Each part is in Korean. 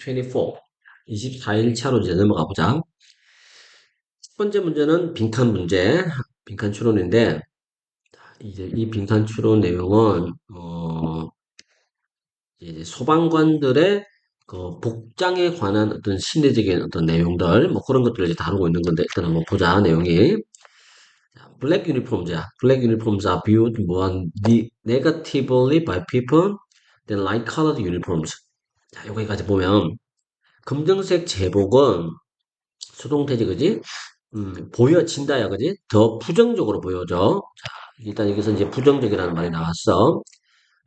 24. 24일 차로 이제 넘어가 보자. 첫 번째 문제는 빈칸 문제, 빈칸 추론인데, 이제 이 빈칸 추론 내용은, 이제 소방관들의 그 복장에 관한 어떤 심리적인 어떤 내용들, 뭐 그런 것들을 이제 다루고 있는 건데, 일단 한번 보자, 내용이. 블랙 유니폼자. 블랙 유니폼s are viewed more negatively by people than light-colored uniforms. 자, 여기까지 보면, 검정색 제복은 수동태지, 그지? 보여진다야, 그지? 더 부정적으로 보여져. 자, 일단 여기서 이제 부정적이라는 말이 나왔어.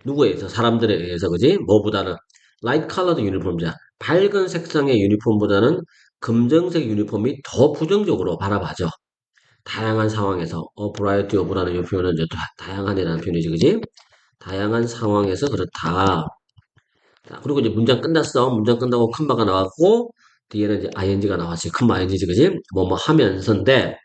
누구에 의해서? 사람들에 의해서, 그지? 뭐보다는 light colored uniform이야. 밝은 색상의 유니폼보다는 검정색 유니폼이 더 부정적으로 바라봐져. 다양한 상황에서, variety of라는 이 표현은 이제 다양한이라는 표현이지, 그지? 다양한 상황에서 그렇다. 자, 그리고 이제 문장 끝났어. 문장 끝나고 컴마가 나왔고, 뒤에는 이제 ing가 나왔지. 컴마 ing지, 그지? 뭐뭐 하면서인데,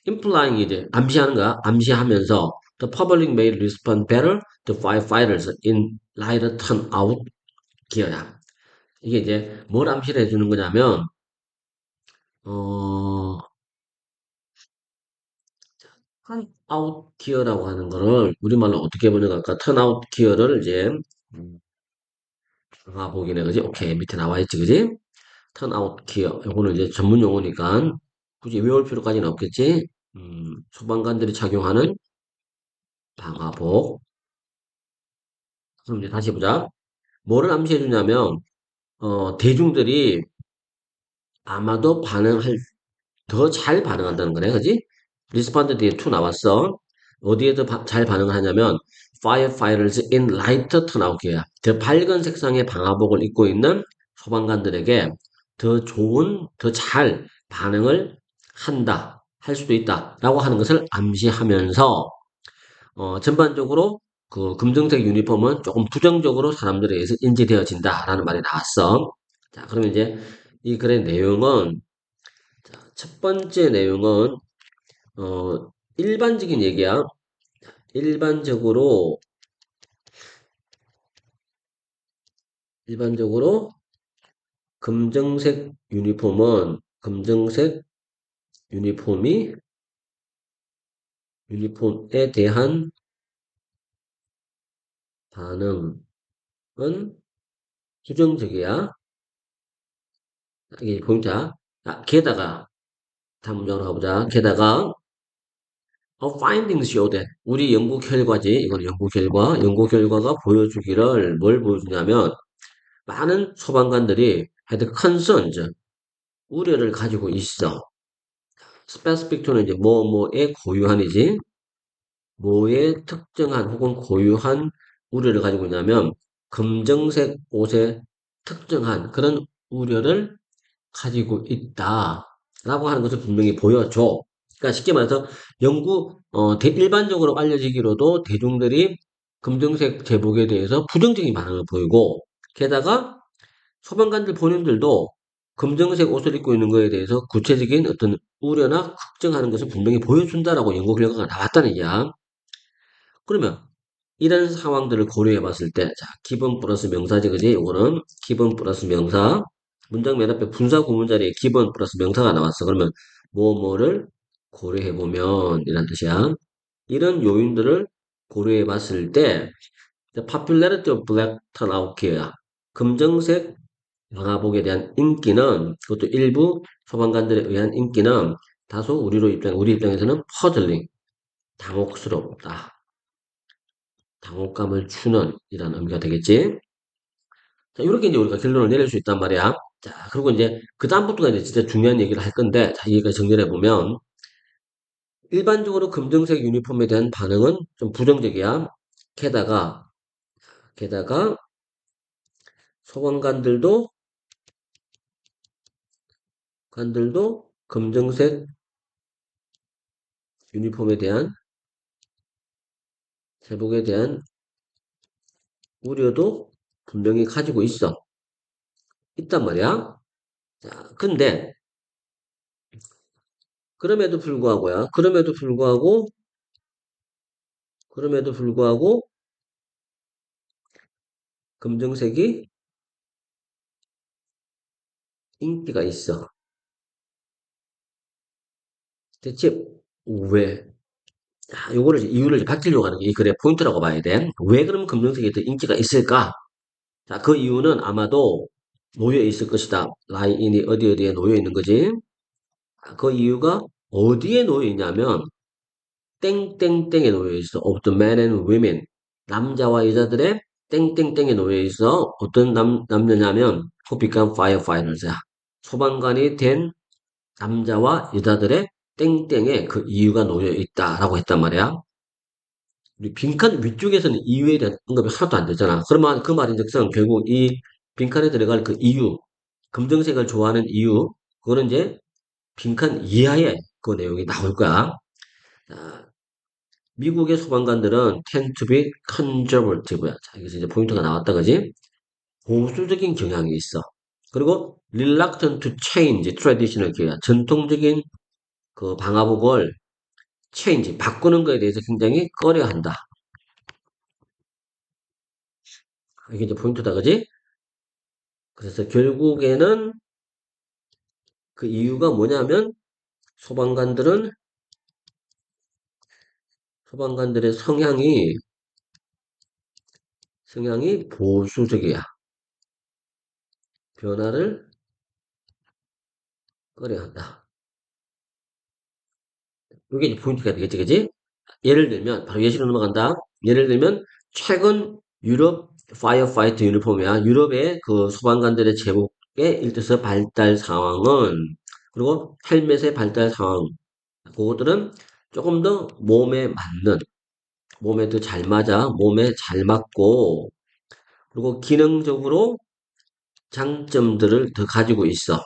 implying 이제 암시하는 거야. 암시하면서, the public may respond better to firefighters in lighter turnout 기어야. 이게 이제 뭘 암시를 해주는 거냐면, 어, turnout 기어라고 하는 거를 우리말로 어떻게 번역할까? turnout 기어를 이제, 보기네, 그지? 오케이. 밑에 나와 있지, 그지? 턴아웃 기어. 요거는 이제 전문 용어니까 굳이 외울 필요까지는 없겠지. 소방관들이 착용하는 방화복. 그럼 이제 다시 보자. 뭐를 암시해 주냐면, 대중들이 아마도 더 잘 반응한다는 거네. 그지? 리스폰드 뒤에 to 나왔어. 어디에 더 잘 반응을 하냐면, firefighters in lighter turnout gear. 더 밝은 색상의 방화복을 입고 있는 소방관들에게 더 잘 반응을 할 수도 있다. 라고 하는 것을 암시하면서, 전반적으로 그 검정색 유니폼은 조금 부정적으로 사람들에 의해서 인지되어진다라는 말이 나왔어. 자, 그러면 이제 이 글의 내용은, 첫 번째 내용은, 일반적인 얘기야. 일반적으로, 일반적으로 검정색 유니폼에 대한 반응은 부정적이야. 이게 포인트야. 게다가, 다음 문장으로 가보자. 게다가, findings show that. 우리 연구 결과지. 이건 연구 결과. 연구 결과가 보여주기를 뭘 보여주냐면, 많은 소방관들이 had concerns, 우려를 가지고 있어. specific to는 이제 뭐뭐의 고유한이지. 뭐의 특정한 혹은 고유한 우려를 가지고 있냐면, 검정색 옷의 특정한 그런 우려를 가지고 있다. 라고 하는 것을 분명히 보여줘. 그러니까 쉽게 말해서 일반적으로 알려지기로도 대중들이 검정색 제복에 대해서 부정적인 반응을 보이고, 게다가 소방관들 본인들도 검정색 옷을 입고 있는 것에 대해서 구체적인 어떤 우려나 걱정하는 것을 분명히 보여준다라고 연구 결과가 나왔다는 얘기야. 그러면 이런 상황들을 고려해 봤을 때, 자, 기본 플러스 명사지, 그지? 이거는 기본 플러스 명사. 문장 맨 앞에 분사 구문 자리에 기본 플러스 명사가 나왔어. 그러면 뭐뭐를 고려해 보면 이란 뜻이야. 이런 요인들을 고려해 봤을 때, the popularity of black turnout gear야. 검정색 방화복에 대한 인기는, 그것도 일부 소방관들에 의한 인기는 다소 우리 입장에서는 puzzling, 당혹스럽다. 당혹감을 주는 이런 의미가 되겠지. 자, 이렇게 이제 우리가 결론을 내릴 수 있단 말이야. 자, 그리고 이제 그다음부터가 이제 진짜 중요한 얘기를 할 건데, 자, 이거 정리를 해보면, 일반적으로 검정색 유니폼에 대한 반응은 좀 부정적이야. 게다가, 게다가 소방관들도 검정색 유니폼에 대한 제복에 대한 우려도 분명히 가지고 있단 말이야. 자, 근데 그럼에도 불구하고 검정색이 인기가 있어. 대체 왜? 요거를 이유를 밝히려고 하는 게 이 글의 포인트라고 봐야 돼. 왜 그러면 검정색이 더 인기가 있을까? 자, 그 이유는 아마도 놓여 있을 것이다. 라인이 어디 어디에 놓여 있는 거지. 그 이유가 어디에 놓여 있냐면 땡땡땡에 놓여 있어. Of the men and women. 남자와 여자들의 땡땡땡에 놓여 있어. 어떤 남녀냐면 who become firefighters야. 소방관이 된 남자와 여자들의 땡땡에 그 이유가 놓여 있다라고 했단 말이야. 우리 빈칸 위쪽에서는 이유에 대한 언급이 하나도 안 되잖아. 그러면 그 말인즉슨 결국 이 빈칸에 들어갈 그 이유, 검정색을 좋아하는 이유, 그거는 이제 빈칸 이하에 그 내용이 나올 거야. 자, 미국의 소방관들은 tend to be conservative야. 자, 여기서 이제 포인트가 나왔다, 그지? 보수적인 경향이 있어. 그리고 reluctant to change traditional gear. 전통적인 그 방화복을 change, 바꾸는 거에 대해서 굉장히 꺼려한다. 이게 이제 포인트다, 그지? 그래서 결국에는 그 이유가 뭐냐면 소방관들은 소방관들의 성향이 보수적이야. 변화를 꺼려한다. 이게 이제 포인트가 되겠지, 그지? 예를 들면 바로 예시로 넘어간다. 예를 들면 최근 유럽 파이어파이터 유니폼이야. 유럽의 그 소방관들의 제복의 일대서 발달 상황은 그리고 헬멧의 발달 상황 그것들은 조금 더 몸에 더 잘 맞아 몸에 잘 맞고 그리고 기능적으로 장점들을 더 가지고 있어.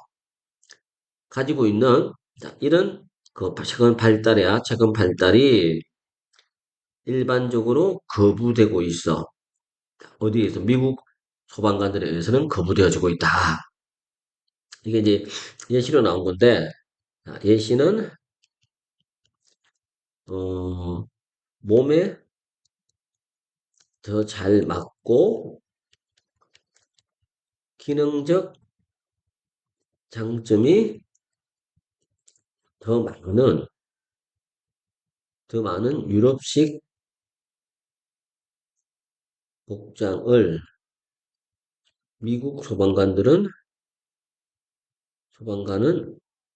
가지고 있는 이런 그 최근 발달이 일반적으로 거부되고 있어. 어디에서? 미국 소방관들에 의해서는 거부되어지고 있다. 이게 이제 예시로 나온 건데, 예시는, 몸에 더 잘 맞고, 기능적 장점이 더 많은, 더 많은 유럽식 복장을 미국 소방관은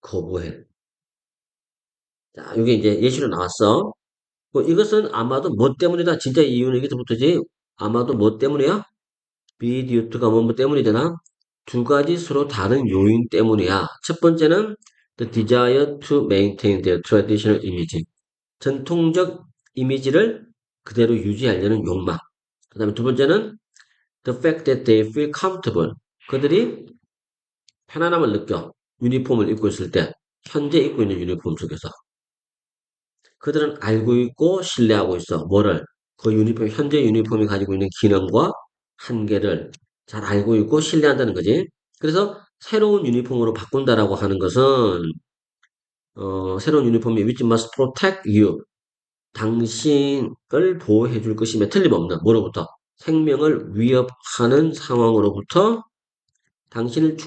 거부해. 자, 이게 이제 예시로 나왔어. 뭐 이것은 아마도 뭐 때문이다. 진짜 이유는 여기서부터지. 아마도 뭐 때문이야? be due to가 뭐 때문이잖아. 두 가지 서로 다른 요인 때문이야. 첫 번째는 the desire to maintain their traditional image. 전통적 이미지를 그대로 유지하려는 욕망. 그 다음에 두 번째는 the fact that they feel comfortable. 그들이 편안함을 느껴. 유니폼을 입고 있을 때. 현재 입고 있는 유니폼 속에서. 그들은 알고 있고 신뢰하고 있어. 뭐를? 그 현재 유니폼이 가지고 있는 기능과 한계를 잘 알고 있고 신뢰한다는 거지. 그래서 새로운 유니폼으로 바꾼다라고 하는 것은, 새로운 유니폼이 which must protect you. 당신을 보호해 줄 것임에 틀림없는, 뭐로부터? 생명을 위협하는 상황으로부터 당신을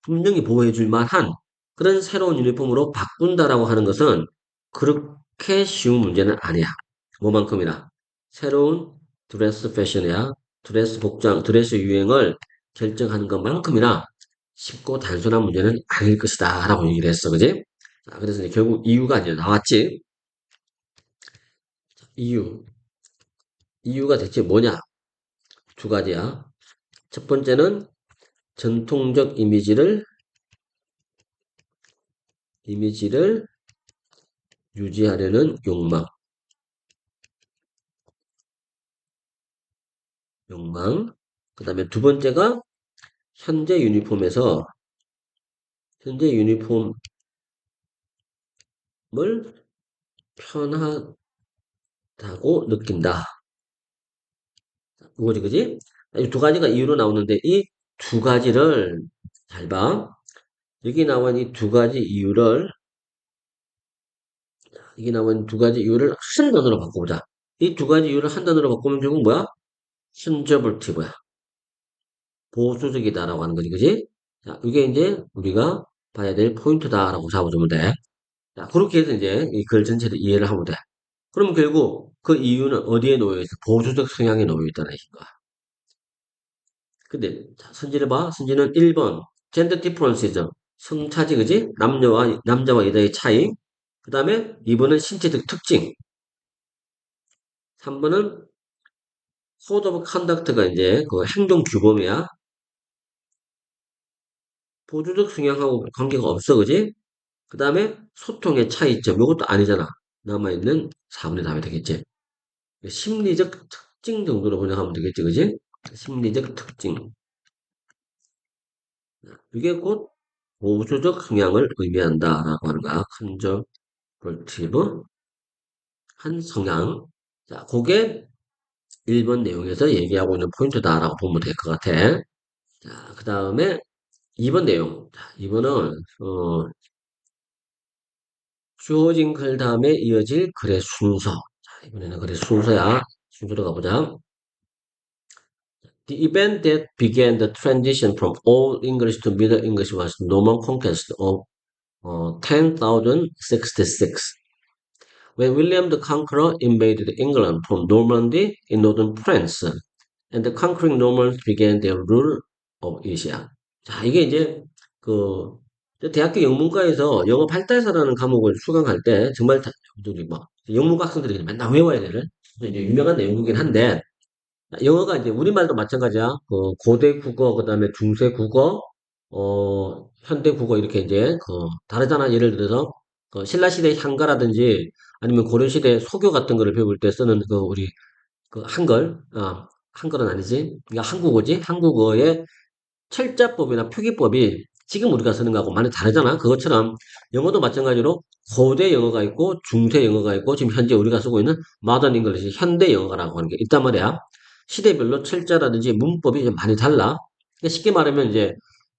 분명히 보호해 줄 만한 그런 새로운 유니폼으로 바꾼다라고 하는 것은 그렇게 쉬운 문제는 아니야. 뭐만큼이나. 새로운 드레스 패션이야. 드레스 유행을 결정하는 것만큼이나 쉽고 단순한 문제는 아닐 것이다. 라고 얘기를 했어. 그지? 자, 그래서 이제 결국 이유가 이제 나왔지. 이유. 이유가 대체 뭐냐? 두 가지야. 첫 번째는 전통적 이미지를 유지하려는 욕망. 그 다음에 두 번째가 현재 유니폼에서 현재 유니폼을 편하다고 느낀다. 이거지, 그지? 이 두 가지가 이유로 나오는데 이 두 가지를 잘 봐. 여기 나온 두 가지 이유를 한 단어로 바꿔보자. 이 두 가지 이유를 한 단어로 바꾸면 결국 뭐야? 컨저버티브야. 보수적이다라고 하는 거지, 그지? 자, 이게 이제 우리가 봐야 될 포인트다라고 잡아주면 돼. 자, 그렇게 해서 이제 이 글 전체를 이해를 하면 돼. 그럼 결국 그 이유는 어디에 놓여 있어? 보조적 성향에 놓여 있다는 얘기가. 근데 자, 선지를 봐. 선지는 1번 젠더 디퍼런시즈 성차지 그지? 남자와 여자의 차이. 그 다음에 2번은 신체적 특징. 3번은 코드 오브 컨덕트가 이제 그 행동 규범이야. 보조적 성향하고 관계가 없어 그지? 그 다음에 소통의 차이점. 이것도 아니잖아. 남아있는 4번의 답이 되겠지. 심리적 특징 정도로 번역하면 되겠지 그지? 심리적 특징. 이게 곧 보조적 성향을 의미한다라고 하는 거야. 컨저버티브 한 성향. 자, 그게 1번 내용에서 얘기하고 있는 포인트다라고 보면 될 것 같아. 자, 그 다음에 2번 내용. 자, 2번은 주어진 글 다음에 이어질 글의 순서. 자, 이번에는 글의 순서야. 순서로 가보자. The event that began the transition from Old English to Middle English was Norman conquest of 1066. When William the Conqueror invaded England from Normandy in northern France, and the conquering Normans began their rule of Asia. 자, 이게 이제 그 대학교 영문과에서 영어 발달사라는 과목을 수강할 때 정말 우리 뭐 영문과 학생들이 맨날 외워야 되는 이제 유명한 내용이긴 한데 영어가 이제 우리말도 마찬가지야. 고대 국어, 그다음에 중세 국어, 현대 국어 이렇게 이제 다르잖아. 예를 들어서 신라 시대 향가라든지 아니면 고려 시대 소교 같은 거를 배울 때 쓰는 우리 한글, 한글은 아니지. 그러니까 한국어지. 한국어의 철자법이나 표기법이 지금 우리가 쓰는 거하고 많이 다르잖아. 그것처럼 영어도 마찬가지로 고대 영어가 있고 중세 영어가 있고 지금 현재 우리가 쓰고 있는 마더닝 잉글리시 현대 영어라고 하는 게 있단 말이야. 시대별로 철자라든지 문법이 좀 많이 달라. 그러니까 쉽게 말하면 이제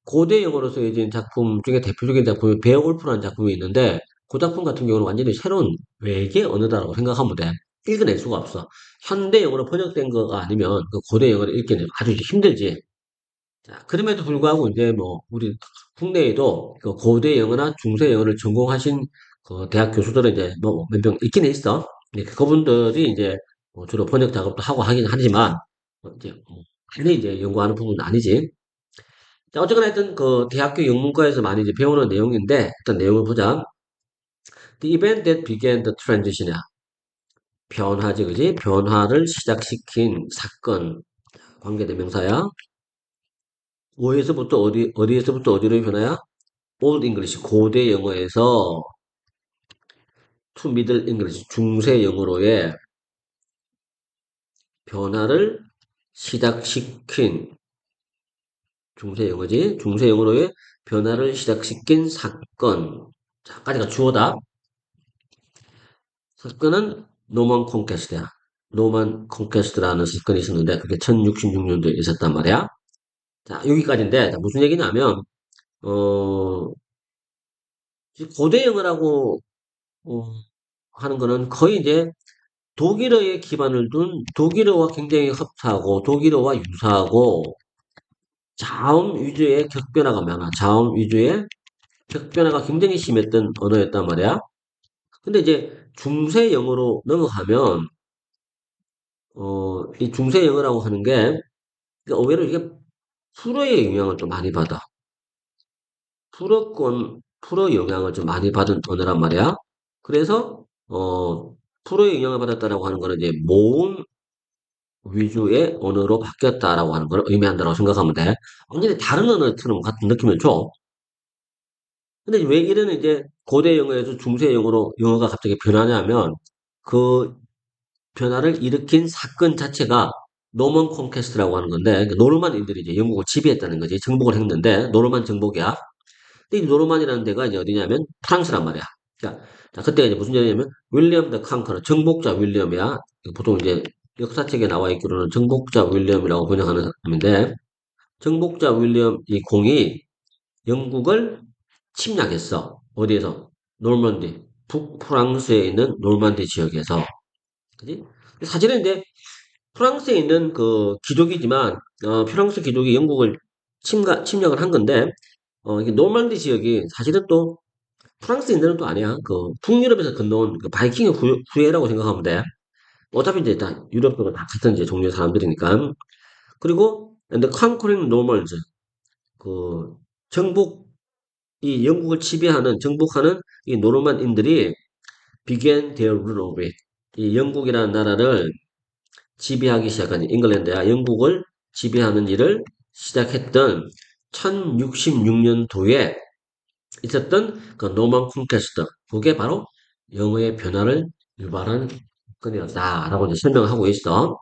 고대 영어로 쓰여진 작품 중에 대표적인 작품이 베어울프라는 작품이 있는데 그 작품 같은 경우는 완전히 새로운 외계 언어다라고 생각하면 돼. 읽어낼 수가 없어. 현대 영어로 번역된 거가 아니면 그 고대 영어를 읽기는 아주 힘들지. 자, 그럼에도 불구하고 이제 뭐 우리 국내에도 그 고대 영어나 중세 영어를 전공하신 그 대학 교수들은 이제 뭐 몇 명 있긴 있어. 근데 그분들이 이제 뭐 주로 번역 작업도 하고 하긴 하지만 이제 많이 이제 연구하는 부분은 아니지. 자, 어쨌거나 하여튼 그 대학교 영문과에서 많이 이제 배우는 내용인데 일단 내용을 보자. The event that began the transition이야. 변화지, 그지? 변화를 시작시킨 사건. 관계대명사야. 어디에서부터 어디로 변화야? Old English, 고대 영어에서 to Middle English, 중세 영어로의 변화를 시작시킨, 중세 영어지? 중세 영어로의 변화를 시작시킨 사건. 자, 까지가 주어다. 사건은 노만 콘퀘스트야. 노만 콘퀘스트라는 사건이 있었는데, 그게 1066년도에 있었단 말이야. 자, 여기까지인데, 자, 무슨 얘기냐면, 어, 고대 영어라고, 어, 하는 거는 거의 이제 독일어에 기반을 둔 독일어와 굉장히 흡사하고 독일어와 유사하고 자음 위주의 격변화가 많아. 자음 위주의 격변화가 굉장히 심했던 언어였단 말이야. 근데 이제 중세 영어로 넘어가면 이 중세 영어라고 하는 게 의외로 이게 불어의 영향을 좀 많이 받아. 불어 영향을 좀 많이 받은 언어란 말이야. 그래서 불어의 영향을 받았다라고 하는 거는 이제 모음 위주의 언어로 바뀌었다라고 하는 걸 의미한다고 생각하면 돼. 완전히 다른 언어처럼 같은 느낌을 줘. 근데 왜 이런 이제 고대 영어에서 중세 영어로 영어가 갑자기 변하냐면 그 변화를 일으킨 사건 자체가 노먼 콘퀘스트라고 하는 건데 그 노르만인들이 이제 영국을 지배했다는 거지. 정복을 했는데 노르만 정복이야. 근데 이 노르만이라는 데가 이제 어디냐면 프랑스란 말이야. 자, 그때가 이제 무슨 얘기냐면 윌리엄 더 컨커러 정복자 윌리엄이야. 보통 이제 역사책에 나와 있기로는 정복자 윌리엄이라고 번역하는 사람인데 정복자 윌리엄 이 공이 영국을 침략했어. 어디에서? 노르만디. 북프랑스에 있는 노르만디 지역에서. 그지? 사실은 이제 프랑스에 있는 그 귀족이지만 프랑스 귀족이 영국을 침략을 한 건데 이게 노르망디 지역이 사실은 또 프랑스인들은 또 아니야. 그 북유럽에서 건너온 그 바이킹의 후예라고 생각하면 돼. 어차피 이제 다 유럽도 다 같은 이제 종류의 사람들이니까. 그리고 and the conquering Normans 그 정복 이 영국을 지배하는 정복하는 이 노르만인들이 began their rule of it. 이 영국이라는 나라를 지배하기 시작한 잉글랜드야 영국을 지배하는 일을 시작했던 1066년도에 있었던 그 노만 콘퀘스트 그게 바로 영어의 변화를 유발한 건이었다라고 이제 설명을 하고 있어.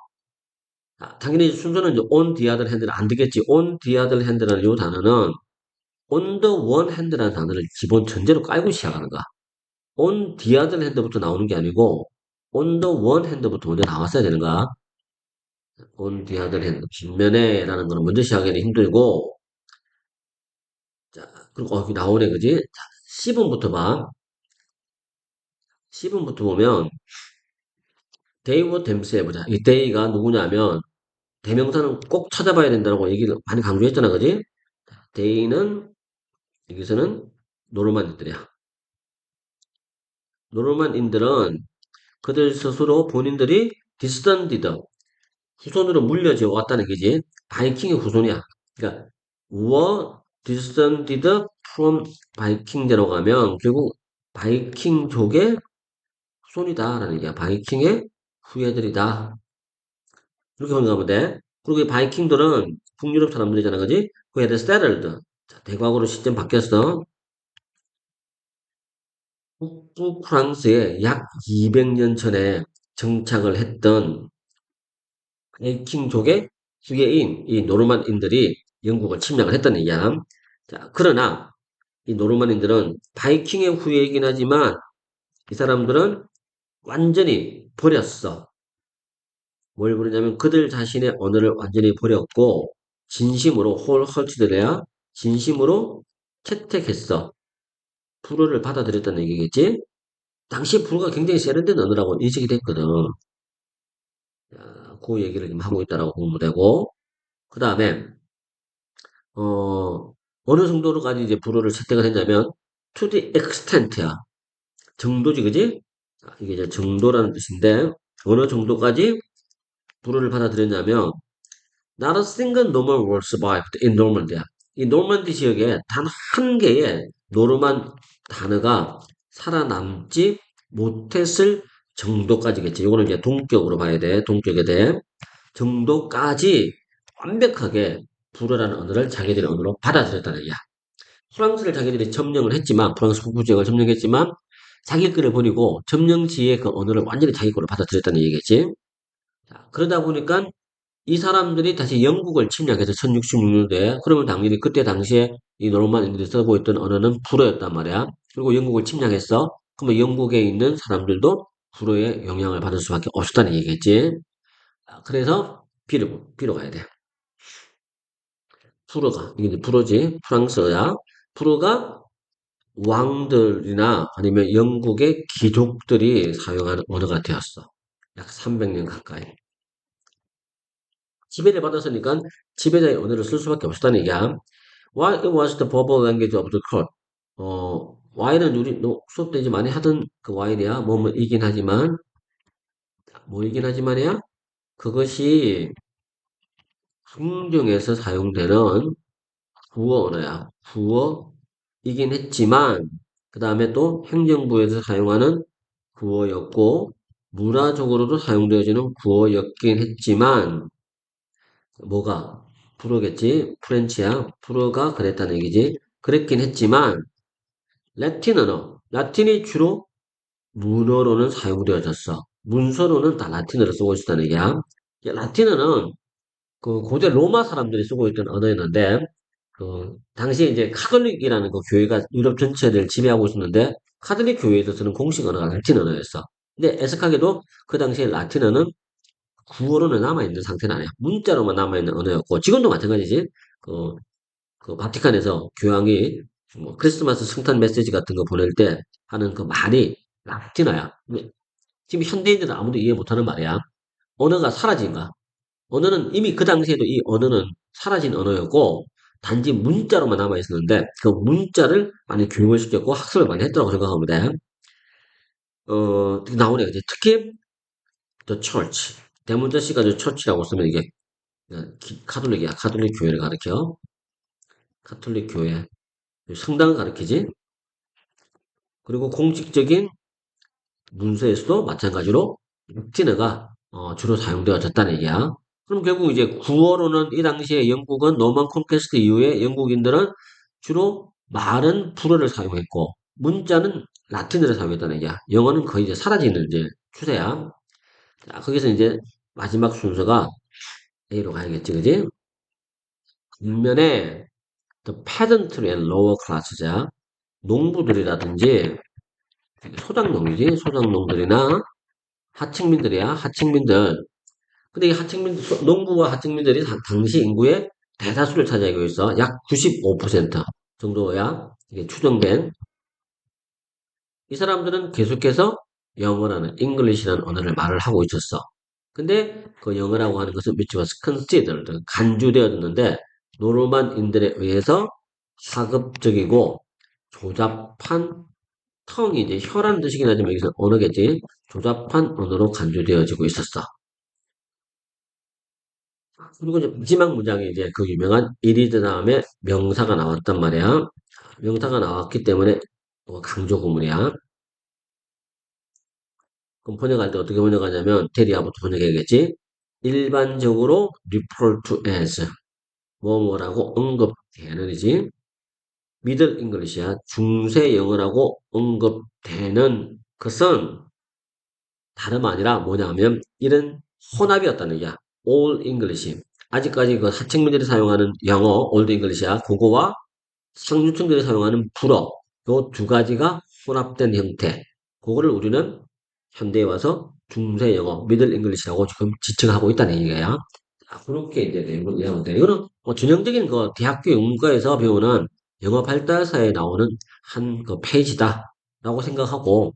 당연히 순서는 이제 on the other hand는 안 되겠지. on the other hand라는 이 단어는 on the one hand라는 단어를 기본 전제로 깔고 시작하는 거야. on the other hand부터 나오는 게 아니고 on the one hand부터 먼저 나왔어야 되는 거야. on the other hand 뒷면에라는 거는 먼저 시작하기는 힘들고 자 그리고 여기 나오네 그지? 자 10번부터 봐. 10번부터 보면 데이와 댐스 해보자. 이 데이가 누구냐면 대명사는 꼭 찾아봐야 된다고 얘기를 많이 강조했잖아 그지? 데이는 여기서는 노르만인들이야. 노르만인들은 그들 스스로 본인들이 디스턴디드 후손으로 물려져 왔다는 얘기지. 바이킹의 후손이야. 그러니까 were descended from 바이킹대로 가면 결국 바이킹족의 후손이다라는 얘기야. 바이킹의 후예들이다. 이렇게 번역하면 돼. 그리고 이 바이킹들은 북유럽 사람들이잖아, 그지? 그 애들 settled. 자, 대과거로 시점 바뀌었어. 북부 프랑스에 약 200년 전에 정착을 했던 바이킹족의 후예인 이 노르만인들이 영국을 침략을 했다는 얘기야. 자, 그러나 이 노르만인들은 바이킹의 후예이긴 하지만 이 사람들은 완전히 버렸어. 뭘 버렸냐면 그들 자신의 언어를 완전히 버렸고 진심으로 홀헐치드래야 진심으로 채택했어. 불어를 받아들였다는 얘기겠지? 당시 불어가 굉장히 세련된 언어라고 인식이 됐거든. 자, 그 얘기를 지금 하고 있다라고 보면 되고 그 다음에 어느 정도로까지 이제 불어를 채택을 했냐면 to the extent야. 정도지, 그지? 이게 이제 정도라는 뜻인데, 어느 정도까지 불어를 받아들였냐면, Not a single Norman word survived in Normandy야. 이 노만디 지역에 단 한 개의 노르만 단어가 살아남지 못했을 정도까지겠지. 이거는 이제 동격으로 봐야 돼. 동격에 대해. 정도까지 완벽하게 불어라는 언어를 자기들의 언어로 받아들였다는 얘기야. 프랑스를 자기들이 점령을 했지만, 프랑스 북부 지역을 점령했지만, 자기 글을 버리고 점령지의 그 언어를 완전히 자기 거로 받아들였다는 얘기겠지. 자, 그러다 보니까 이 사람들이 다시 영국을 침략해서 1066년도에 그러면 당연히 그때 당시에 이 노르만인들이 쓰고 있던 언어는 불어였단 말이야. 그리고 영국을 침략했어. 그러면 영국에 있는 사람들도 불어의 영향을 받을 수밖에 없었다는 얘기겠지. 자, 그래서 비로 가야 돼. 불어가 이게 이제 불어지 프랑스어야. 불어가 왕들이나 아니면 영국의 귀족들이 사용하는 언어가 되었어. 약 300년 가까이. 지배를 받았으니까 지배자의 언어를 쓸 수밖에 없었다는 얘기야. Why it was the verbal language of the court. Why는 우리 수업 때 이제 많이 하던 그 why야. 뭐이긴 하지만, 뭐이긴 하지만이야. 그것이 궁중에서 사용되는 구어 언어야. 구어이긴 했지만, 그 다음에 또 행정부에서 사용하는 구어였고, 문화적으로도 사용되어지는 구어였긴 했지만, 뭐가? 불어겠지? 프렌치야. 불어가 그랬다는 얘기지. 그랬긴 했지만, 라틴 언어. 라틴이 주로 문어로는 사용되어졌어. 문서로는 다 라틴어를 쓰고 있었다는 얘기야. 라틴어는 그 고대 로마 사람들이 쓰고 있던 언어였는데, 그, 당시에 이제 카톨릭이라는 그 교회가 유럽 전체를 지배하고 있었는데, 카톨릭 교회에서 쓰는 공식 언어가 라틴 언어였어. 근데 애석하게도 그 당시에 라틴어는 구어로는 남아있는 상태는 아니야. 문자로만 남아있는 언어였고, 지금도 마찬가지지. 그, 그 바티칸에서 교황이 뭐 크리스마스 성탄 메시지 같은 거 보낼 때 하는 그 말이 라틴어야. 근데 지금 현대인들은 아무도 이해 못하는 말이야. 언어가 사라진 거야. 언어는 이미 그 당시에도 이 언어는 사라진 언어였고, 단지 문자로만 남아 있었는데 그 문자를 많이 교육을 시켰고 학습을 많이 했다고 생각하면 돼. 나오네요. 이제 특히 the church 대문자 C가 church라고 쓰면 이게 카톨릭이야. 카톨릭 교회를 가리켜. 카톨릭 교회 성당을 가리키지. 그리고 공식적인 문서에서도 마찬가지로 라틴어가 주로 사용되어졌다는 얘기야. 그럼 결국 이제 구어로는 이 당시에 영국은 노만 콘퀘스트 이후에 영국인들은 주로 말은 불어를 사용했고 문자는 라틴어를 사용했다는 얘기야. 영어는 거의 이제 사라지는 이제 추세야. 자, 거기서 이제 마지막 순서가 A로 가야겠지, 그지? 반면에 the peasantry and lower class자 농부들이라든지 소작농이지, 소작농들이나 하층민들이야, 하층민들. 근데 이 농부와 하층민들이 당시 인구의 대다수를 차지하고 있어. 약 95% 정도야. 이게 추정된. 이 사람들은 계속해서 영어라는, 잉글리시라는 언어를 말을 하고 있었어. 근데 그 영어라고 하는 것은 which was considered, 간주되었는데, 노르만인들에 의해서 하급적이고 조잡한 텅이 이제 혀라는 뜻이긴 하지만 여기서 언어겠지. 조잡한 언어로 간주되어지고 있었어. 그리고 이제 마지막 문장에 이제 그 유명한 이리드 다음에 명사가 나왔단 말이야. 명사가 나왔기 때문에 강조 구문이야. 그럼 번역할 때 어떻게 번역하냐면 대리하부터 번역해야겠지. 일반적으로 refer to as 뭐뭐라고 언급되는이지. 미들 잉글리시야. 중세 영어라고 언급되는 것은 다름 아니라 뭐냐면 이런 혼합이었다는 얘기야. All English. 아직까지 그 하층민들이 사용하는 영어, Old English야. 그거와 상류층들이 사용하는 불어. 요 두 가지가 혼합된 형태. 그거를 우리는 현대에 와서 중세 영어, 미들 잉글리시라고 지금 지칭하고 있다는 얘기야. 자, 그렇게 이제 내용을 이해하면 돼. 이거는 뭐 전형적인 그 대학교 연구과에서 배우는 영어 발달사에 나오는 한 그 페이지다라고 생각하고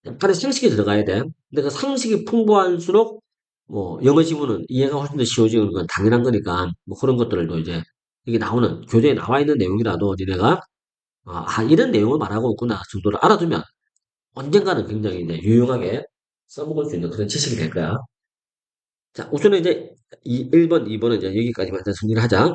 약간의 상식이 들어가야 돼. 근데 그 상식이 풍부할수록 뭐 영어 지문은 이해가 훨씬 더 쉬워지는 건 당연한 거니까 뭐 그런 것들도 이제 이게 나오는 교재에 나와 있는 내용이라도 니네가 이런 내용을 말하고 있구나 정도를 알아두면 언젠가는 굉장히 이제 유용하게 써먹을 수 있는 그런 지식이 될 거야. 자, 우선은 이제 1번, 2번은 이제 여기까지만 일단 정리를 하자.